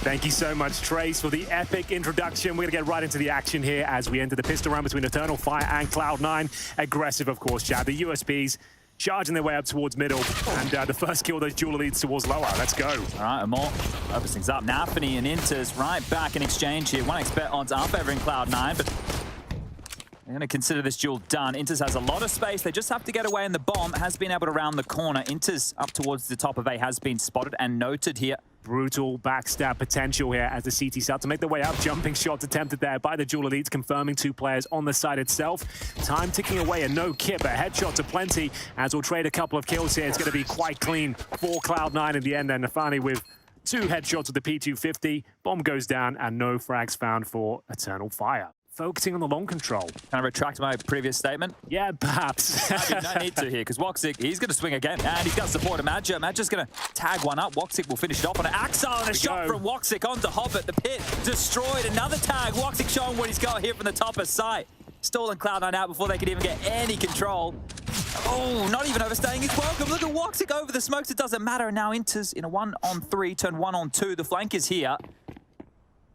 Thank you so much, Trace, for the epic introduction. We're going to get right into the action here as we enter the pistol round between Eternal Fire and Cloud9. Aggressive, of course, Chad. The USBs charging their way up towards middle, and the first kill, those dual leads towards lower. Let's go. All right, Amor opens things up. Nafany and Inters right back in exchange here. 1xBet odds are favoring Cloud9, but they're going to consider this duel done. Inters has a lot of space. They just have to get away, and the bomb has been able to round the corner. Inters up towards the top of A has been spotted and noted here. Brutal backstab potential here as the CT start to make their way up. Jumping shots attempted there by the dual elites, confirming 2 players on the side itself. Time ticking away, and no kit, but headshots are plenty as we'll trade a couple of kills here. It's going to be quite clean for Cloud9 in the end, and Nafany with 2 headshots with the P250. Bomb goes down, and no frags found for Eternal Fire. Focusing on the long control. Can I retract my previous statement? Yeah, perhaps. No need to here, because Woxic, he's going to swing again, and he's got support of Madja. Madja's going to tag one up. Woxic will finish it off on an Axel, and a shot from Woxic onto Hobbit. The pit destroyed. Another tag. Woxic showing what he's got here from the top of sight. Stalling Cloud9 out before they could even get any control. Oh, not even overstaying his welcome. Look at Woxic over the smokes. It doesn't matter. And now Inters in a 1-on-3, turn 1-on-2. The flank is here.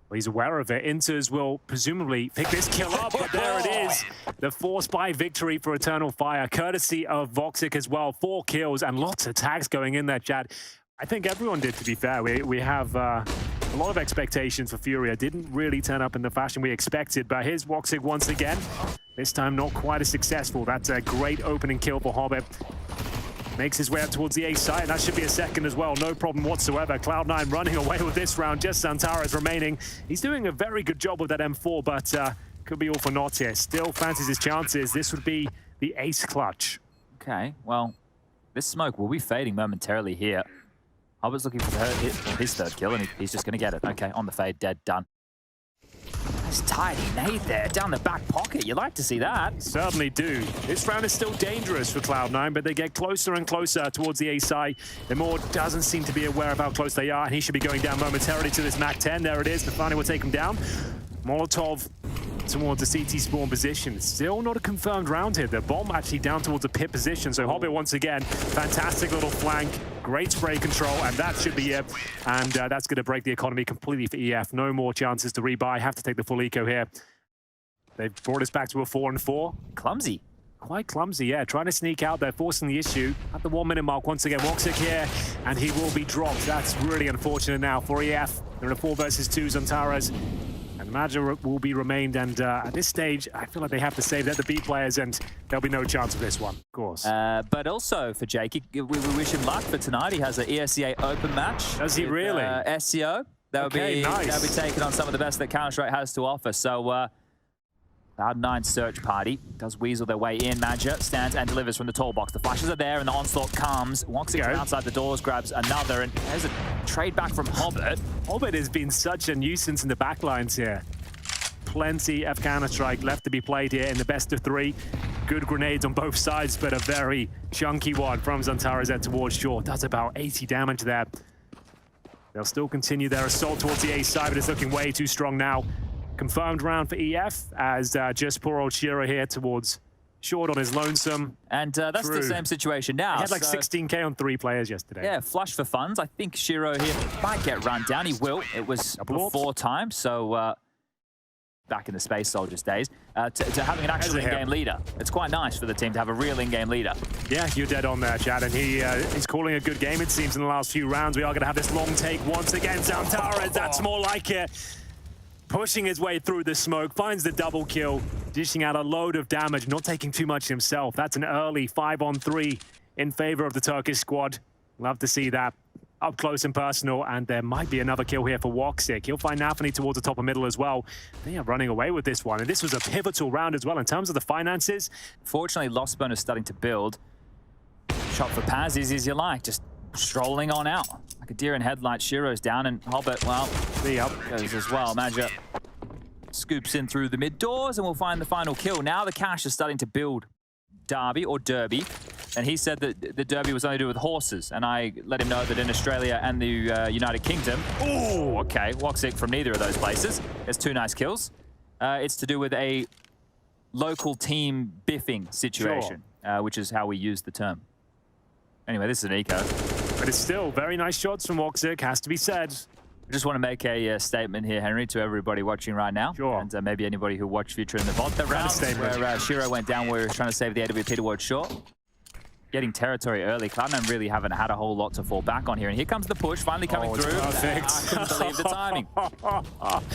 Well, he's aware of it. Inters will presumably pick this kill up, but there it is. The force buy victory for Eternal Fire, courtesy of Woxic as well. 4 kills and lots of tags going in there, Chad. I think everyone did, to be fair. We have a lot of expectations for Furia. Didn't really turn up in the fashion we expected, but here's Woxic once again. This time not quite as successful. That's a great opening kill for Hobbit. Makes his way up towards the A site, and that should be a second as well. No problem whatsoever. Cloud9 running away with this round. Just Xantares remaining. He's doing a very good job with that M4, but could be all for naught here. Still fancies his chances. This would be the ace clutch. Okay, well, this smoke will be fading momentarily here. Hobbitt's looking for his 3rd kill, and he's just going to get it. Okay, on the fade, dead, done. Nice tidy nade there, down the back pocket. You like to see that. Certainly do. This round is still dangerous for Cloud9, but they get closer and closer towards the A side. Demore doesn't seem to be aware of how close they are, and he should be going down momentarily to this MAC-10. There it is. Nafany will take him down. Molotov towards the CT spawn position. Still not a confirmed round here. The bomb actually down towards the pit position. So Hobbit once again, fantastic little flank, great spray control, and that should be it. And that's going to break the economy completely for EF. No more chances to rebuy. Have to take the full eco here. They've brought us back to a 4-on-4. Clumsy. Quite clumsy, yeah. Trying to sneak out there, forcing the issue at the 1-minute mark. Once again, Woxic here, and he will be dropped. That's really unfortunate now for EF. They're in a 4 versus 2, Xantares. And Madja will be remained, and at this stage, I feel like they have to save that the B players, and there'll be no chance of this one, of course. But also for Jake, we wish him luck for tonight. He has an ESCA open match. Does he really? SCO. That would be nice. That'll be taking on some of the best that Counter-Strike has to offer. So Cloud9 search party does weasel their way in. Madja stands and delivers from the tall box. The flashes are there, and the onslaught comes. Woxic from outside the doors, grabs another, and there's a trade back from Hobbit. Hobbit has been such a nuisance in the backlines here. Plenty of Counter-Strike left to be played here in the best of 3. Good grenades on both sides, but a very chunky one from Xantares towards shore. Does about 80 damage there. They'll still continue their assault towards the A side, but it's looking way too strong now. Confirmed round for EF as just poor old Shiro here towards short on his lonesome. And that's the same situation now. He had like 16k on 3 players yesterday. Yeah, flush for funds. I think Shiro here might get run down. He will. It was before time, so back in the Space Soldiers days, to having an actual in-game leader. It's quite nice for the team to have a real in-game leader. Yeah, you're dead on there, Chad, and he's calling a good game, it seems, in the last few rounds. We are going to have this long take once again. Xantares, that's more like it. Pushing his way through the smoke, finds the double kill, dishing out a load of damage, not taking too much himself. That's an early 5-on-3 in favor of the Turkish squad. Love to see that up close and personal, and there might be another kill here for Woxic. He'll find Nafany towards the top of middle as well. They are running away with this one, and this was a pivotal round as well in terms of the finances. Fortunately, loss bonus starting to build. Shot for Paz, easy as you like, just strolling on out. Like a deer in headlights, Shiro's down, and Hobbit, well, goes as well. Madja scoops in through the mid doors, and we'll find the final kill. Now the cash is starting to build. Derby, or Derby, and he said that the Derby was only to do with horses, and I let him know that in Australia and the United Kingdom, oh, okay, Woxic from neither of those places. There's 2 nice kills. It's to do with a local team biffing situation, which is how we use the term. Anyway, this is an eco. But it's still very nice shots from Woxic, has to be said. I just want to make a statement here, Henry, to everybody watching right now. Sure. And maybe anybody who watched Future in the VOD. The round where Shiro went down, we were trying to save the AWP towards short. Getting territory early. Cloud9 really haven't had a whole lot to fall back on here. And here comes the push, finally coming through. Perfect. I couldn't believe the timing.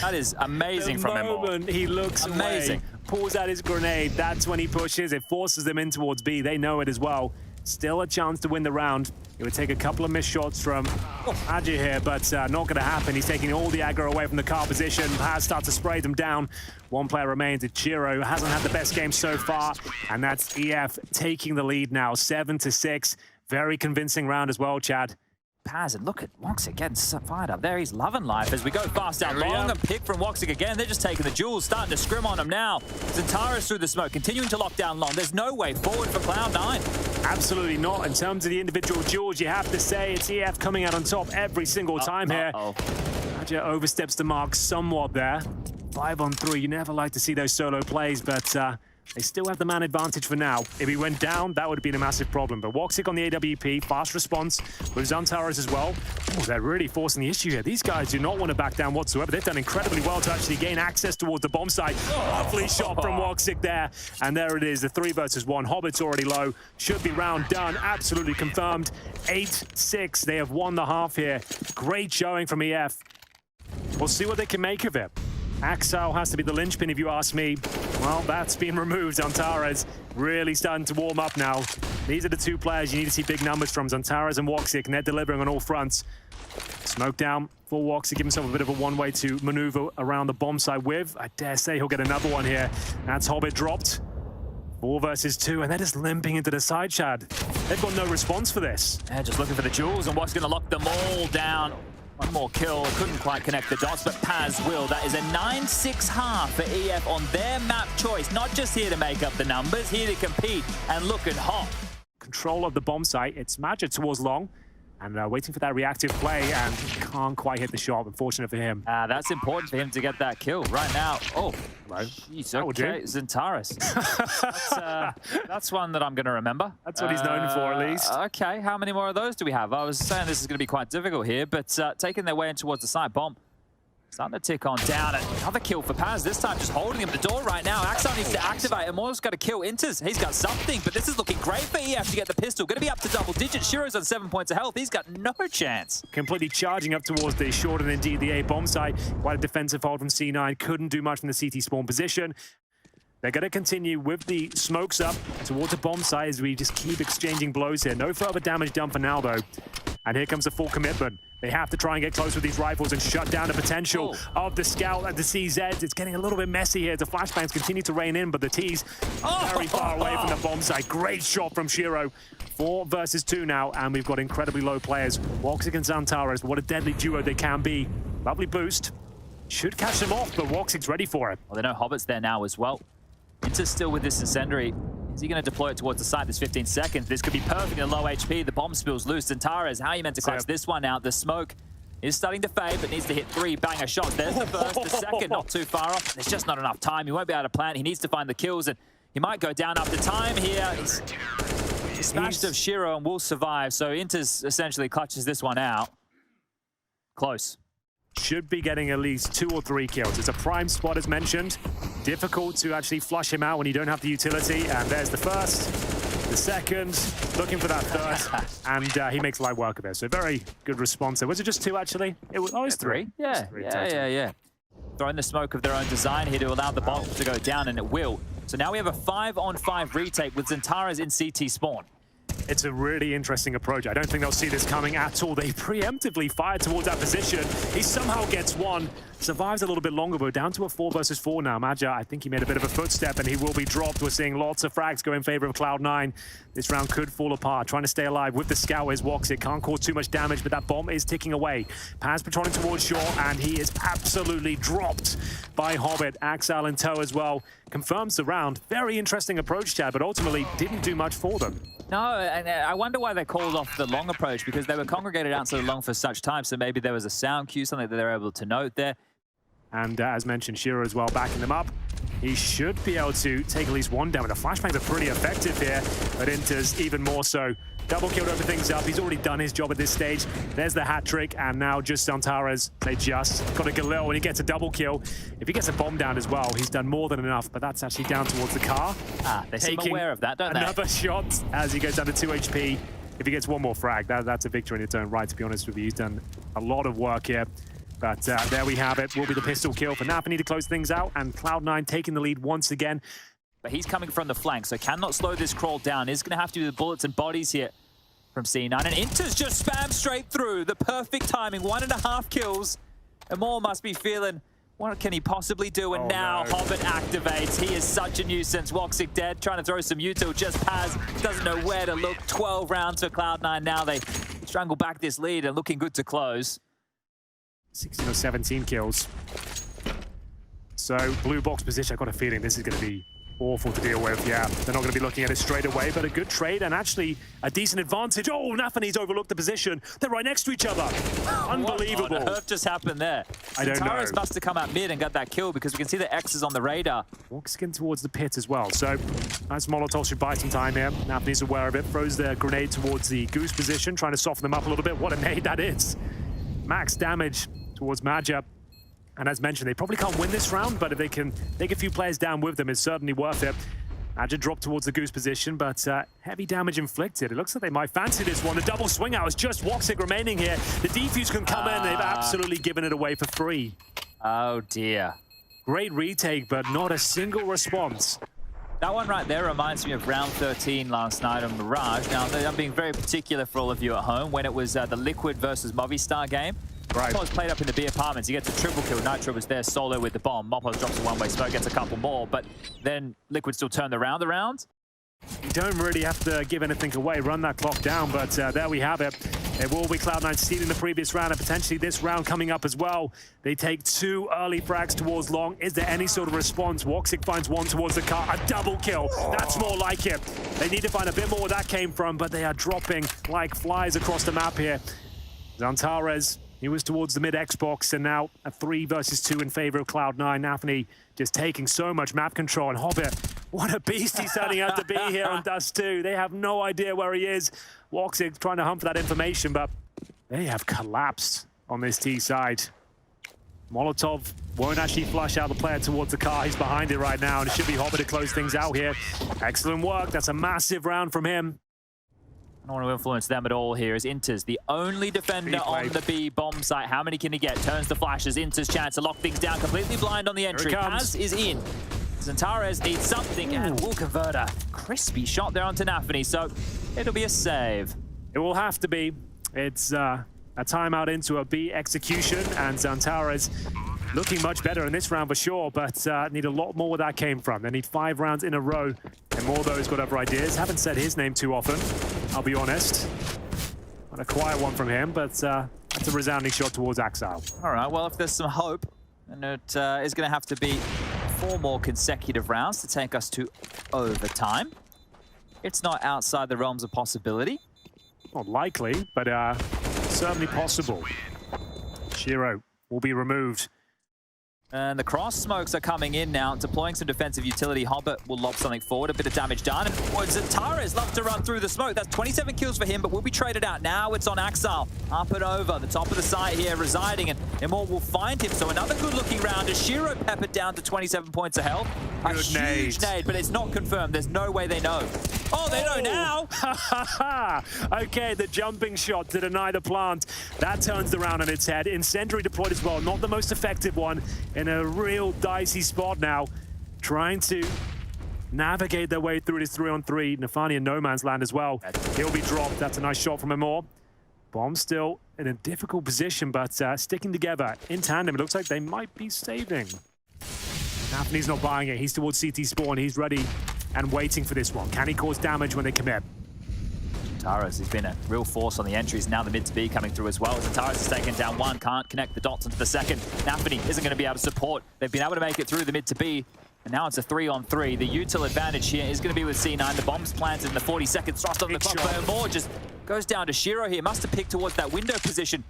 That is amazing from him. The moment he looks amazing. away, pulls out his grenade, that's when he pushes. It forces them in towards B. They know it as well. Still a chance to win the round. It would take a couple of missed shots from Adji here, but not going to happen. He's taking all the aggro away from the car position. Paz starts to spray them down. One player remains. It's Chiro, hasn't had the best game so far, and that's EF taking the lead now, 7-6. Very convincing round as well, Chad. Paz, and look at Woxic getting fired up there. He's loving life as we go fast down long and pick from Woxic again. They're just taking the jewels, starting to scrim on him now. Zentaris through the smoke, continuing to lock down long. There's no way forward for Cloud9. Absolutely not. In terms of the individual jewels, you have to say it's EF coming out on top every single time here. Adja oversteps the mark somewhat there. 5-on-3, you never like to see those solo plays, but they still have the man advantage for now. If he went down, that would have been a massive problem. But Woxic on the AWP, fast response with Zantaras as well. Oh, they're really forcing the issue here. These guys do not want to back down whatsoever. They've done incredibly well to actually gain access towards the bomb site. Lovely shot from Woxic there. And there it is, the 3 versus 1. Hobbit's already low. Should be round done. Absolutely confirmed. 8-6. They have won the half here. Great showing from EF. We'll see what they can make of it. Axel has to be the linchpin, if you ask me. Well, that's been removed. Zantares really starting to warm up now. These are the 2 players you need to see big numbers from, Zantares and Woxic, and they're delivering on all fronts. Smoke down for Woxic, give himself a bit of a one-way to maneuver around the bomb site with. I dare say he'll get another one here. That's Hobbit dropped. 4 versus 2, and they're just limping into the side, Chad. They've got no response for this. Yeah, just looking for the jewels, and Woxic's going to lock them all down. One more kill, couldn't quite connect the dots, but Paz will. That is a 9-6 half for EF on their map choice. Not just here to make up the numbers, here to compete and looking hot. Control of the bomb site. It's Magic towards long. And waiting for that reactive play, and can't quite hit the shot. Unfortunate for him. That's important for him to get that kill right now. Oh, jeez, okay, Zentaris. That's one that I'm going to remember. That's what he's known for, at least. Okay, how many more of those do we have? I was saying this is going to be quite difficult here, but taking their way in towards the side bomb. Starting to tick on down. Another kill for Paz, this time just holding him the door right now. Axel needs to activate, and Moore's got to kill Inters. He's got something, but this is looking great for EF to get the pistol. Going to be up to double digits. Shiro's on 7 points of health. He's got no chance. Completely charging up towards the short and indeed the A bomb site. Quite a defensive hold from C9. Couldn't do much from the CT spawn position. They're going to continue with the smokes up towards the bomb site as we just keep exchanging blows here. No further damage done for now, though. And here comes the full commitment. They have to try and get close with these rifles and shut down the potential of the scout and the CZs. It's getting a little bit messy here. The flashbangs continue to rain in, but the T's very far away from the bomb site. Great shot from Shiro. 4 versus 2 now, and we've got incredibly low players. Woxic and Zantares, what a deadly duo they can be. Lovely boost. Should catch them off, but Woxic's ready for it. Well, they know Hobbit's there now as well. Inter's still with this incendiary. Is he going to deploy it towards the side? There's 15 seconds. This could be perfect in low HP. The bomb spills loose. Zantares, how are you meant to clutch this one out? The smoke is starting to fade, but needs to hit 3 banger shots. There's the first, the second, not too far off. There's just not enough time. He won't be able to plant. He needs to find the kills, and he might go down after time here. He's smashed of Shiro and will survive, so Inters essentially clutches this one out. Close. Should be getting at least 2 or 3 kills. It's a prime spot, as mentioned. Difficult to actually flush him out when you don't have the utility. And there's the first, the second, looking for that third, and he makes light work of it. So very good response there. Was it just 2, actually? It was 3. Yeah, yeah. Throwing the smoke of their own design here to allow the bomb to go down, and it will. So now we have a 5-on-5 retake with Zantares in CT spawn. It's a really interesting approach. I don't think they'll see this coming at all. They preemptively fire towards that position. He somehow gets one, survives a little bit longer, but down to a 4 versus 4 now. Maja, I think he made a bit of a footstep, and he will be dropped. We're seeing lots of frags go in favor of Cloud9. This round could fall apart. Trying to stay alive with the scout is Woxic. Can't cause too much damage, but that bomb is ticking away. Paz patrolling towards shore, and he is absolutely dropped by Hobbit. Axel in tow as well. Confirms the round. Very interesting approach, Chad, but ultimately didn't do much for them. No, and I wonder why they called off the long approach, because they were congregated outside of long for such time, so maybe there was a sound cue, something that they were able to note there. And as mentioned, Shiro as well backing them up. he should be able to take at least one down. The flashbangs are pretty effective here, but Inter's even more so. Double kill to open things up. He's already done his job at this stage. There's the hat trick, and now just Zantares, they just got a Galil, and he gets a double kill. If he gets a bomb down as well, he's done more than enough, but that's actually down towards the car. They seem aware of that, don't they? Another shot as he goes down to 2 HP. If he gets one more frag, that's a victory in its own right, to be honest with you. He's done a lot of work here. But there we have it. Will be the pistol kill for Nafany to close things out, and Cloud9 taking the lead once again. But he's coming from the flank, so cannot slow this crawl down. He's going to have to do the bullets and bodies here from C9. And Inter's just spammed straight through. The perfect timing, 1.5 kills. And more must be feeling, what can he possibly do? And now no. Hobbit activates. He is such a nuisance. Woxic dead, trying to throw some util. Just Paz doesn't know where to look. 12 rounds for Cloud9 now. They strangle back this lead and looking good to close. 16 or 17 kills. So, blue box position, I've got a feeling this is going to be awful to deal with. Yeah, they're not going to be looking at it straight away, but a good trade and actually a decent advantage. Oh, Nafany's overlooked the position. They're right next to each other. Unbelievable. What on earth just happened there? I don't know. Zantares must have come out mid and got that kill because we can see the X's on the radar. Walks in towards the pit as well. So, nice Molotov should buy some time here. Nafany's aware of it. Throws the grenade towards the goose position, trying to soften them up a little bit. What a nade that is. Max damage towards Maja. And as mentioned, they probably can't win this round, but if they can take a few players down with them, it's certainly worth it. Maja dropped towards the goose position, but heavy damage inflicted. It looks like they might fancy this one. The double swing out is just Woxic remaining here. The defuse can come in. They've absolutely given it away for free. Oh, dear. Great retake, but not a single response. That one right there reminds me of round 13 last night on Mirage. Now, I'm being very particular for all of you at home when it was the Liquid versus Movistar game. Right. Mopoz played up in the B apartments. He gets a triple kill. Nitro was there solo with the bomb. Mopoz drops a one-way smoke, gets a couple more, but then Liquid still turned the round around. You don't really have to give anything away, run that clock down, but there we have it. It will be Cloud9 stealing the previous round and potentially this round coming up as well. They take 2 early frags towards long. Is there any sort of response? Woxic finds one towards the car, a double kill. That's more like it. They need to find a bit more where that came from, but they are dropping like flies across the map here. Zantares, he was towards the mid Xbox, and now a 3 versus 2 in favor of Cloud9. Nafany just taking so much map control, and Hobbit, what a beast he's turning out to be here on Dust 2. They have no idea where he is. Woxic trying to hunt for that information, but they have collapsed on this T side. Molotov won't actually flush out the player towards the car. He's behind it right now, and it should be Hobbit to close things out here. Excellent work. That's a massive round from him. I don't want to influence them at all here as Inter's the only defender on the B bomb site. How many can he get? Turns the flashes. Inter's chance to lock things down. Completely blind on the entry. Paz is in. Zantares needs something and will convert a crispy shot there onto Nafany. So it'll be a save. It will have to be. It's a timeout into a B execution, and Zantares looking much better in this round for sure, but need a lot more where that came from. They need 5 rounds in a row, and more of those got other ideas. Haven't said his name too often, I'll be honest. Not a quiet one from him, but that's a resounding shot towards Axile. All right, well, if there's some hope, then it is going to have to be 4 more consecutive rounds to take us to overtime. It's not outside the realms of possibility. Not likely, but certainly possible. Shiro will be removed. And the cross smokes are coming in now, deploying some defensive utility. Hobbit will lob something forward, a bit of damage done. And Zantares loves to run through the smoke. That's 27 kills for him, but will be traded out. Now it's on Axile. Up and over, the top of the site here residing, and Immortal will find him. So another good looking round as Shiro peppered down to 27 points of health. A huge nade, but it's not confirmed. There's no way they know. Oh, they know now. Okay, the jumping shot to deny the plant. That turns the round on its head. Incendiary deployed as well. Not the most effective one. In a real dicey spot now. Trying to navigate their way through this 3-on-3. Nafany in no man's land as well. He'll be dropped. That's a nice shot from Immor. Bomb still in a difficult position, but sticking together in tandem. It looks like they might be saving. Nafany's not buying it. He's towards CT spawn. He's ready and waiting for this one. Can he cause damage when they commit? Zantares has been a real force on the entries. Now the mid to B coming through as well. Zantares has taken down 1, can't connect the dots into the second. Nafany isn't going to be able to support. They've been able to make it through the mid to B, and now it's a 3-on-3. The util advantage here is going to be with C9. The bomb's planted in the 40-second thrust on the clock. More just goes down to Shiro here. Must have picked towards that window position.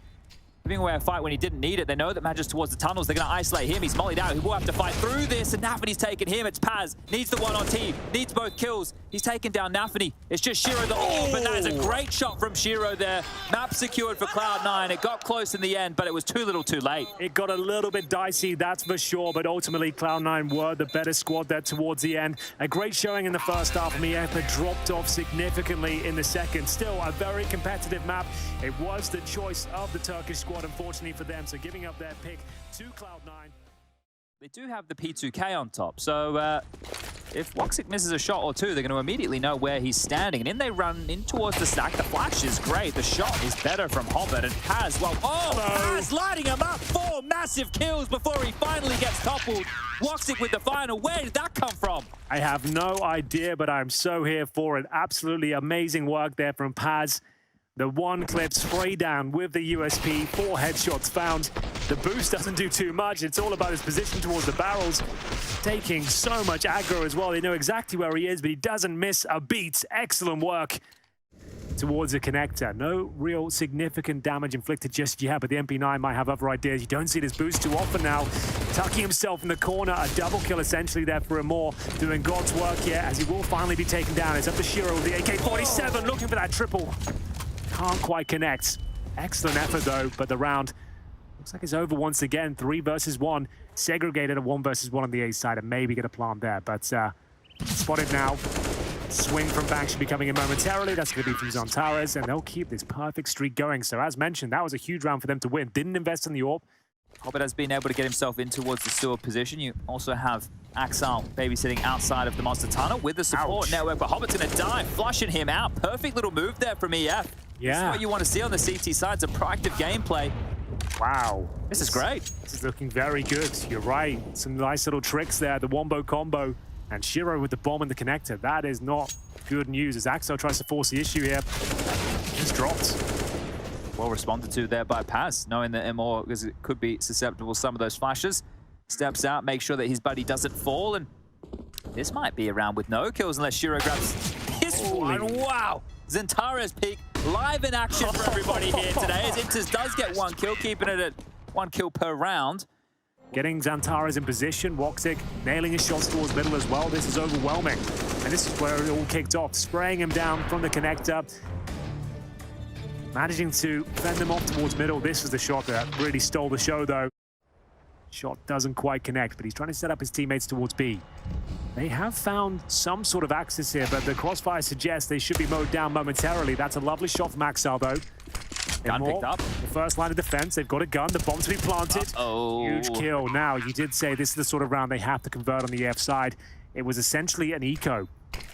giving away a fight when he didn't need it. They know that Magi's towards the tunnels. They're going to isolate him. He's mollied out. He will have to fight through this, and Nafany's taken him. It's Paz. Needs the one on team. Needs both kills. He's taken down Nafany. It's just Shiro. But that is a great shot from Shiro there. Map secured for Cloud9. It got close in the end, but it was too little too late. It got a little bit dicey, that's for sure, but ultimately Cloud9 were the better squad there towards the end. A great showing in the first half from EF, but dropped off significantly in the second. Still a very competitive map. It was the choice of the Turkish squad, unfortunately for them, so giving up their pick to Cloud9. They do have the P2K on top, so if Woxic misses a shot or two, they're going to immediately know where he's standing. And then they run in towards the stack. The flash is great. The shot is better from Hobbit. And Paz, well, Paz lighting him up. 4 massive kills before he finally gets toppled. Woxic with the final. Where did that come from? I have no idea, but I'm so here for it. Absolutely amazing work there from Paz. The one clip spray down with the USP, 4 headshots found. The boost doesn't do too much. It's all about his position towards the barrels. Taking so much aggro as well. They know exactly where he is, but he doesn't miss a beat. Excellent work towards the connector. No real significant damage inflicted just yet, but the MP9 might have other ideas. You don't see this boost too often now. Tucking himself in the corner, a double kill essentially there for Amor, doing God's work here as he will finally be taken down. It's up to Shiro with the AK-47, looking for that triple. Can't quite connect. Excellent effort though, but the round looks like it's over once again. 3 versus 1. Segregated at 1 versus 1 on the A side and maybe get a plant there, but spotted now. Swing from back should be coming in momentarily. That's going to be from Zantares, and they'll keep this perfect streak going. So as mentioned, that was a huge round for them to win. Didn't invest in the AWP. Hobbit has been able to get himself in towards the sewer position. You also have Axel babysitting outside of the monster tunnel with the support network, but Hobbit's going to die, flushing him out. Perfect little move there from EF. Yeah. This is what you want to see on the CT side. It's a proactive gameplay. Wow. This is great. This is looking very good. You're right. Some nice little tricks there. The wombo combo. And Shiro with the bomb and the connector. That is not good news as Axel tries to force the issue here. Just dropped. Well responded to there by Paz, knowing that Amor, because it could be susceptible to some of those flashes. Steps out, makes sure that his buddy doesn't fall, and this might be a round with no kills unless Shiro grabs his one. Wow! Zantares peak live in action for everybody here today as Inters does get 1 kill, keeping it at 1 kill per round. Getting Zantares in position, Woxic nailing his shots towards middle as well. This is overwhelming. And this is where it all kicked off, spraying him down from the connector. Managing to fend them off towards middle. This was the shot that really stole the show though. Shot doesn't quite connect, but he's trying to set up his teammates towards B. They have found some sort of access here, but the crossfire suggests they should be mowed down momentarily. That's a lovely shot from Axel though. Gun picked up. The first line of defense, they've got a gun, the bomb to be planted. Huge kill. Now, you did say this is the sort of round they have to convert on the EF side. It was essentially an eco.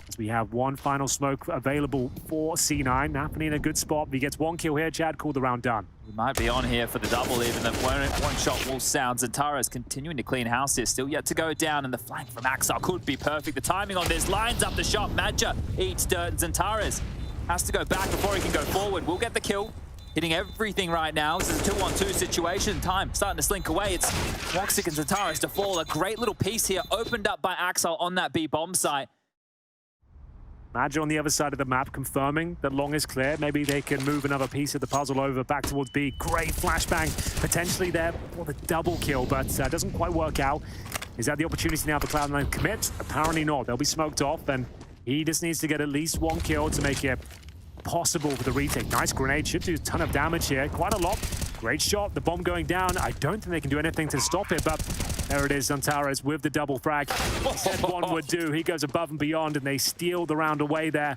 As we have 1 final smoke available for C9. Nafany in a good spot. If he gets 1 kill here, Chad, call the round done. We might be on here for the double, even though one shot will sound. Zantares continuing to clean house here, still yet to go down, and the flank from Axel could be perfect. The timing on this lines up the shot. Madja eats dirt, and Zantares has to go back before he can go forward. We'll get the kill. Hitting everything right now. This is a 2-on-2 situation. Time starting to slink away. It's Woxic and Zantares to fall. A great little piece here opened up by Axel on that B bomb site. Madja on the other side of the map confirming that long is clear. Maybe they can move another piece of the puzzle over back towards B. Great flashbang potentially there for the double kill, but doesn't quite work out. Is that the opportunity now for Cloud9 to commit? Apparently not. They'll be smoked off, and he just needs to get at least 1 kill to make it possible for the retake. Nice grenade, should do a ton of damage here, quite a lot. Great shot, the bomb going down. I don't think they can do anything to stop it, but there it is, Zantares with the double frag. Said one would do, he goes above and beyond, and they steal the round away there.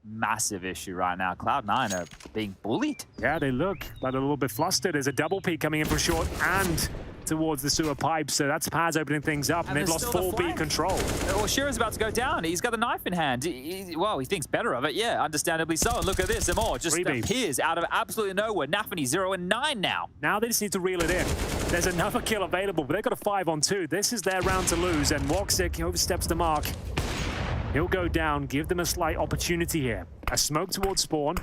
Massive issue right now. Cloud9 are being bullied. Yeah, they look like a little bit flustered. There's a double peek coming in for short and towards the sewer pipe, so that's Paz opening things up, and they've lost 4B control. Well, Shiro's about to go down. He's got a knife in hand. Well, he thinks better of it, yeah, understandably so. And look at this, Amor just appears out of absolutely nowhere. Nafany 0 and 9 now. Now they just need to reel it in. There's another kill available, but they've got a 5-on-2. This is their round to lose, and Woxic oversteps the mark. He'll go down, give them a slight opportunity here. A smoke towards spawn,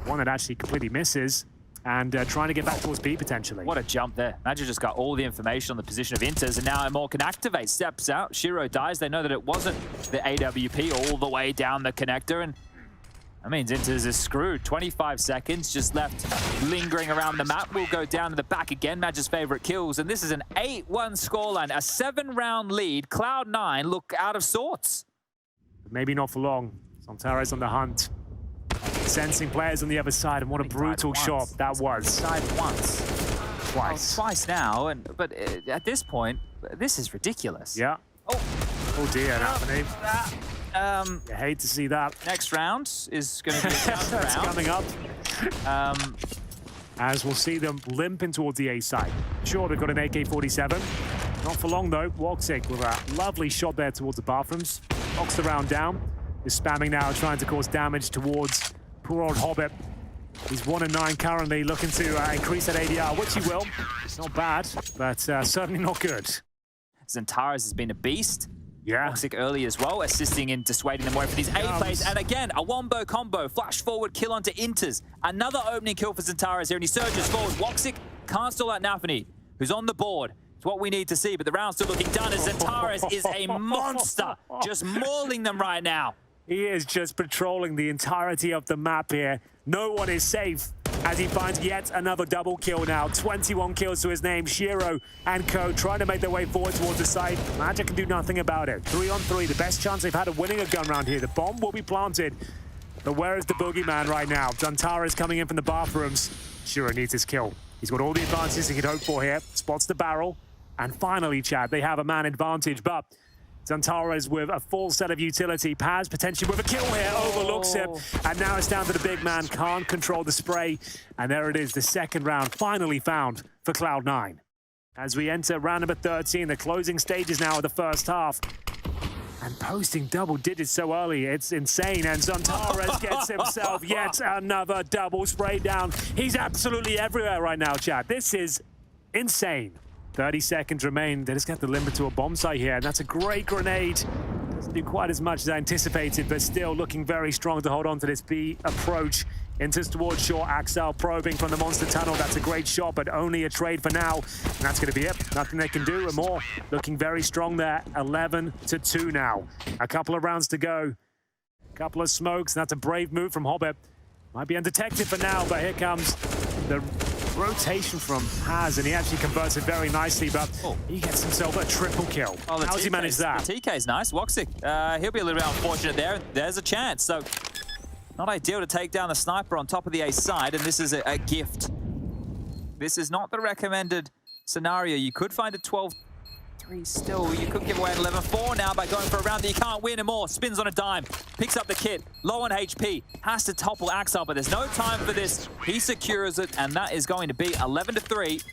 one that actually completely misses, and trying to get back towards B potentially. What a jump there. Magic just got all the information on the position of Inters, and now Amor can activate, steps out, Shiro dies. They know that it wasn't the AWP all the way down the connector, and That means Inters is screwed. 25 seconds just left lingering around the map. We'll go down to the back again. Madge's favorite kills. And this is an 8-1 scoreline. A 7-round lead. Cloud9 look out of sorts. Maybe not for long. Zontaro's on the hunt. Sensing players on the other side. And what a brutal shot that was. Died once. Twice. Well, twice now. But at this point, this is ridiculous. Yeah. Oh dear, Anthony. You hate to see that. Next round is going to be a round. That's coming up. As we'll see them limping towards the A side. Sure, they've got an AK-47. Not for long, though. Woxic with a lovely shot there towards the bathrooms. Knocks the round down. Is spamming now, trying to cause damage towards poor old Hobbit. He's 1-9 currently, looking to increase that ADR, which he will. Not bad, but certainly not good. Zantares has been a beast. Yeah. Woxic early as well, assisting in dissuading them away from these A plays. And again, a wombo combo. Flash forward, kill onto Inters. Another opening kill for Zantares here, and he surges forward. Woxic can't stall out Nafany, who's on the board. It's what we need to see, but the round's still looking done as Zantares is a monster, just mauling them right now. He is just patrolling the entirety of the map here. No one is safe as he finds yet another double kill now. 21 kills to his name. Shiro and Co trying to make their way forward towards the site. Magic can do nothing about it. 3-on-3, the best chance they've had of winning a gun round here. The bomb will be planted. But where is the boogeyman right now? Zantares coming in from the bathrooms. Shiro needs his kill. He's got all the advantages he could hope for here. Spots the barrel. And finally, Chad, they have a man advantage. But Zantares with a full set of utility. Paz potentially with a kill here, overlooks him. And now it's down to the big man, can't control the spray. And there it is, the second round finally found for Cloud9. As we enter round number 13, the closing stages now of the first half. And posting double digits so early, it's insane. And Zantares gets himself yet another double spray down. He's absolutely everywhere right now, Chad. This is insane. 30 seconds remain. They just got the limit to a bomb site here, and that's a great grenade. Doesn't do quite as much as I anticipated, but still looking very strong to hold on to this B approach. Enters towards short. Axel probing from the monster tunnel. That's a great shot, but only a trade for now. And that's going to be it. Nothing they can do and more. Looking very strong there. 11-2 now. A couple of rounds to go. A couple of smokes. That's a brave move from Hobbit. Might be undetected for now, but here comes the rotation from Paz, and he actually converts it very nicely, but he gets himself a triple kill. Oh, how's he manage that? The TK's nice. Woxic, he'll be a little bit unfortunate there. There's a chance. So, not ideal to take down the sniper on top of the A side, and this is a gift. This is not the recommended scenario. You could find a 12-3 still. You could give away an 11-4 now by going for a round that you can't win anymore. Spins on a dime, picks up the kit, low on HP, has to topple Axel, but there's no time for this. He secures it, and that is going to be 11-3.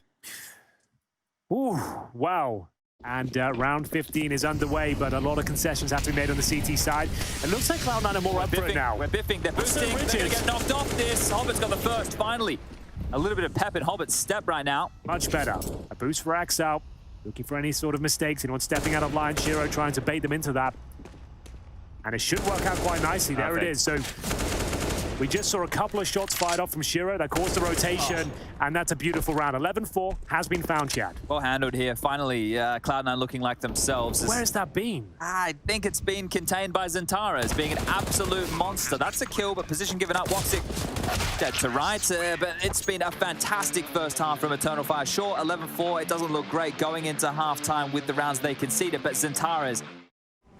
Ooh, wow. And round 15 is underway, but a lot of concessions have to be made on the CT side. It looks like Cloud9 are more up for it now. We're biffing, they're boosting, they're going to get knocked off this. Hobbit's got the first, finally. A little bit of pep in Hobbit's step right now. Much better. A boost for Axel. Looking for any sort of mistakes. Anyone stepping out of line. Shiro trying to bait them into that. And it should work out quite nicely. There it is. So we just saw a couple of shots fired off from Shiro that caused the rotation, and that's a beautiful round. 11-4 has been found, Chad. Well handled here. Finally, Cloud9 looking like themselves. Where has that been? I think it's been contained by Zantares, being an absolute monster. That's a kill, but position given up. Woxic dead to right, but it's been a fantastic first half from Eternal Fire. Sure, 11-4, it doesn't look great going into halftime with the rounds they conceded, but Zantares...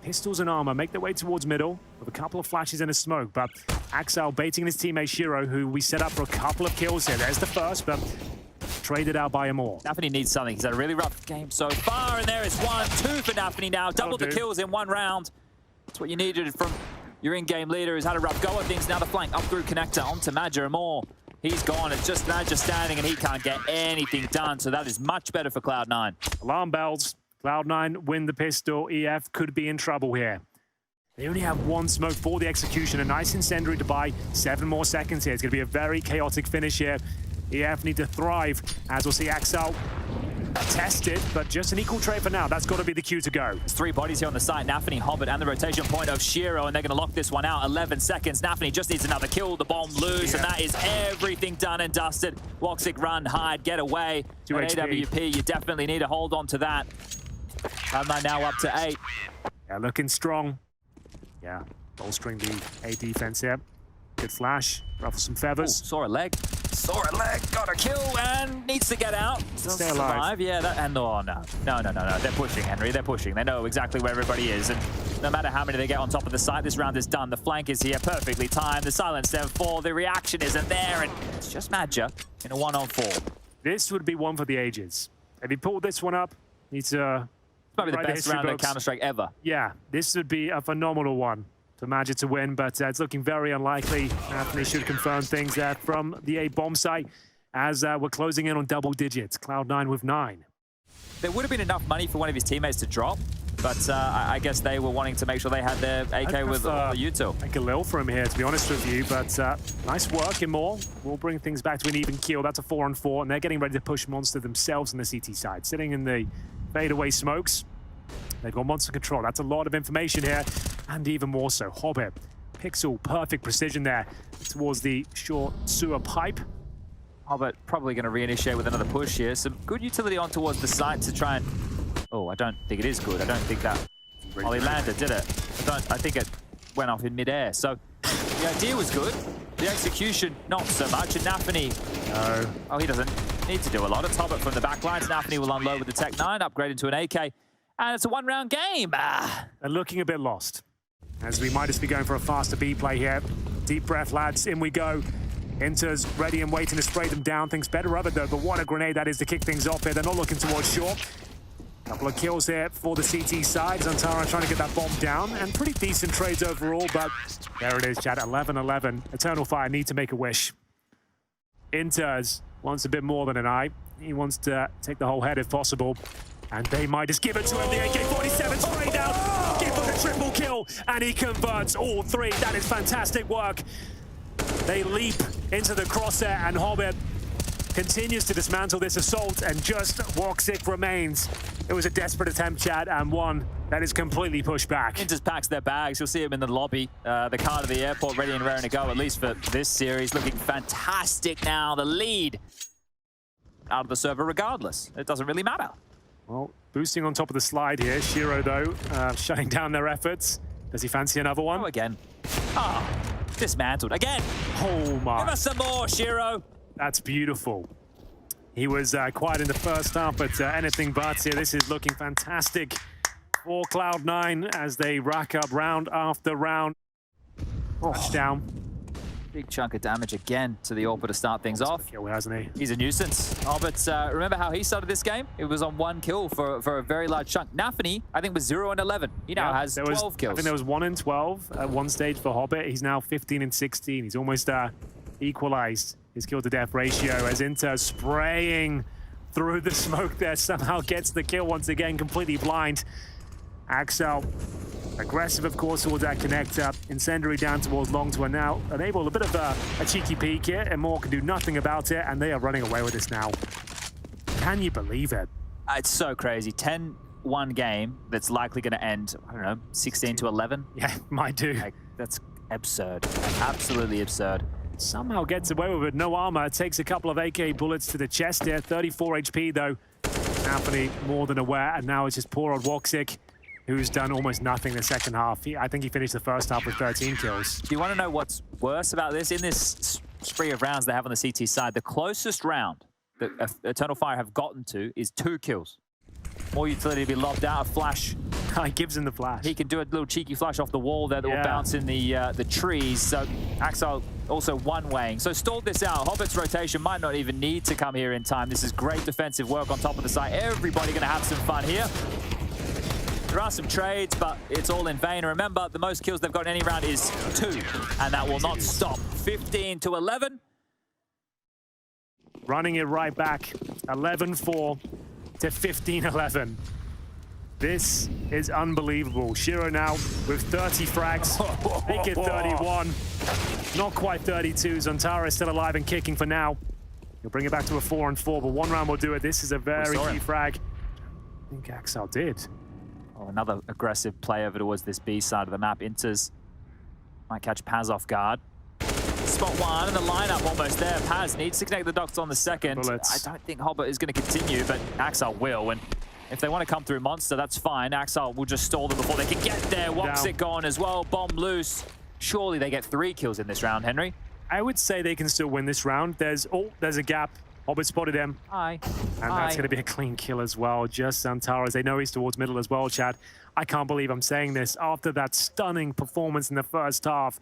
Pistols and armor make their way towards middle with a couple of flashes and a smoke, but Axel baiting his teammate Shiro, who we set up for a couple of kills here. There's the first, but traded out by a more. Nafany needs something. He's had a really rough game so far, and there is 1-2 for Nafany now. Double the kills in one round. That's what you needed from your in-game leader, who's had a rough go of things. Now the flank up through connector onto Madger Amor. He's gone. It's just Madger standing, and he can't get anything done, so that is much better for Cloud9. Alarm bells. Cloud9 win the pistol. EF could be in trouble here. They only have one smoke for the execution. A nice incendiary to buy 7 more seconds here. It's going to be a very chaotic finish here. EF need to thrive, as we'll see Axel tested, but just an equal trade for now. That's got to be the cue to go. There's 3 bodies here on the side. Nafany, Hobbit, and the rotation point of Shiro, and they're going to lock this one out. 11 seconds. Nafany just needs another kill. The bomb loose, and that is everything done and dusted. Woxic, run, hide, get away. At AWP, you definitely need to hold on to that. Cloud9 now up to 8. Yeah, looking strong. Yeah, bolstering the A defense here. Good flash. Ruffle some Ooh, feathers. saw a leg. Saw a leg. Got a kill and needs to get out. Still Stay alive. survive. Yeah, that, and oh, no. No. They're pushing, Henry. They're pushing. They know exactly where everybody is. And no matter how many they get on top of the site, this round is done. The flank is here, perfectly timed. The silence there for the reaction isn't there. And it's just Madja in a 1-on-4. This would be one for the ages. If he pulled this one up, needs to... Probably the write best history round of books. Counter-Strike ever. Yeah, this would be a phenomenal one for Magic to win, but it's looking very unlikely. Anthony should confirm things there from the A bomb site as we're closing in on double digits. Cloud9 with 9. There would have been enough money for one of his teammates to drop, but I guess they were wanting to make sure they had their AK with all the util. Like a little for him here, to be honest with you, but nice work, Immortal. We'll bring things back to an even kill. That's a 4-on-4, and they're getting ready to push Monster themselves on the CT side. Sitting in the fadeaway smokes. They've got Monster control. That's a lot of information here, and even more so. Hobbit, Pixel, perfect precision there towards the short sewer pipe. Hobbit probably going to reinitiate with another push here. Some good utility on towards the site to try and... Oh, I don't think it is good. I don't think that... Oh, he landed, did it? I think it went off in midair. So the idea was good. The execution, not so much. And Nafany... No. Oh, he doesn't need to do a lot. It's Hobbit from the back lines. Nafany will unload with the Tech 9, upgrade into an AK. And it's a one-round game. They're looking a bit lost, as we might just be going for a faster B play here. Deep breath, lads. In we go. Inter's ready and waiting to spray them down. Thinks better of it, though. But what a grenade that is to kick things off here. They're not looking towards short. Couple of kills here for the CT side. Zantara trying to get that bomb down. And pretty decent trades overall, but there it is, chat. 11-11. Eternal Fire need to make a wish. Inter's wants a bit more than an eye. He wants to take the whole head if possible. And they might just give it to him. The AK-47 spray down. Give him a triple kill. And he converts all three. That is fantastic work. They leap into the crosshair, and Hobbit continues to dismantle this assault, and just Woxic remains. It was a desperate attempt, Chad, and one that is completely pushed back. Inters packs their bags. You'll see him in the lobby. The car to the airport, ready and raring to go, at least for this series. Looking fantastic now. The lead out of the server regardless. It doesn't really matter. Well, boosting on top of the slide here. Shiro, though, shutting down their efforts. Does he fancy another one? Oh, again. Ah, dismantled again. Oh, my. Give us some more, Shiro. That's beautiful. He was quiet in the first half, but anything but here. This is looking fantastic for Cloud9 as they rack up round after round. Touchdown. Big chunk of damage again to the AWPer to start things off. Kill, hasn't he? He's a nuisance. Oh, but remember how he started this game? It was on 1 kill for a very large chunk. Nafany, I think, was 0 and 11. He now has 12 kills. I think there was 1 and 12 at one stage for Hobbit. He's now 15 and 16. He's almost equalized his kill-to-death ratio as Inter spraying through the smoke there somehow gets the kill once again, completely blind. Axel, aggressive, of course, towards that connector. Incendiary down towards long to now enable a bit of a cheeky peek here, and Moore can do nothing about it, and they are running away with this now. Can you believe it? It's so crazy. 10-1 game that's likely going to end, I don't know, 16 to 11? Yeah, might do. Like, that's absurd. Absolutely absurd. Somehow gets away with it. No armor. Takes a couple of AK bullets to the chest here. 34 HP, though. Anthony more than aware, and now it's just poor old Woxic, who's done almost nothing the second half. I think he finished the first half with 13 kills. Do you want to know what's worse about this? In this spree of rounds they have on the CT side, the closest round that Eternal Fire have gotten to is 2 kills. More utility to be lobbed out. A flash. He gives him the flash. He can do a little cheeky flash off the wall there that will bounce in the trees. So Axel also one-waying. So stalled this out. Hobbit's rotation might not even need to come here in time. This is great defensive work on top of the site. Everybody going to have some fun here. There are some trades, but it's all in vain. And remember, the most kills they've got in any round is 2, and that will not stop. 15 to 11. Running it right back. 11-4 to 15-11. This is unbelievable. Shiro now with 30 frags. Make it 31. Not quite 32. Zantara is still alive and kicking for now. He'll bring it back to a 4-4, but 1 round will do it. This is a very key frag. I think Axel did. Oh, another aggressive play over towards this B side of the map. Inters might catch Paz off guard. Spot 1 and the lineup almost there. Paz needs to connect the dots on the second. Bullets. I don't think Hobbit is going to continue, but Axel will. And if they want to come through Monster, that's fine. Axel will just stall them before they can get there. Woxic gone as well. Bomb loose. Surely they get 3 kills in this round, Henry. I would say they can still win this round. There's a gap. Hobbit spotted him. Aye. And that's going to be a clean kill as well. Just Santaras. They know he's towards middle as well, Chad. I can't believe I'm saying this after that stunning performance in the first half.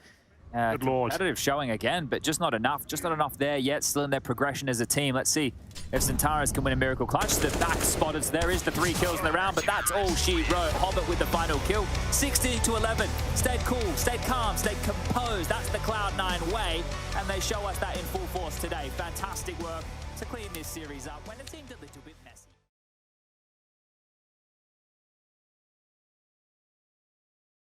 Good lord. Competitive showing again, but just not enough. Just not enough there yet. Still in their progression as a team. Let's see if Santaras can win a miracle clutch. The back spotted. There is the 3 kills in the round, but that's all she wrote. Hobbit with the final kill. 16-11. Stayed cool, stayed calm, stayed composed. That's the Cloud9 way, and they show us that in full force today. Fantastic work to clean this series up when it seemed a little bit messy.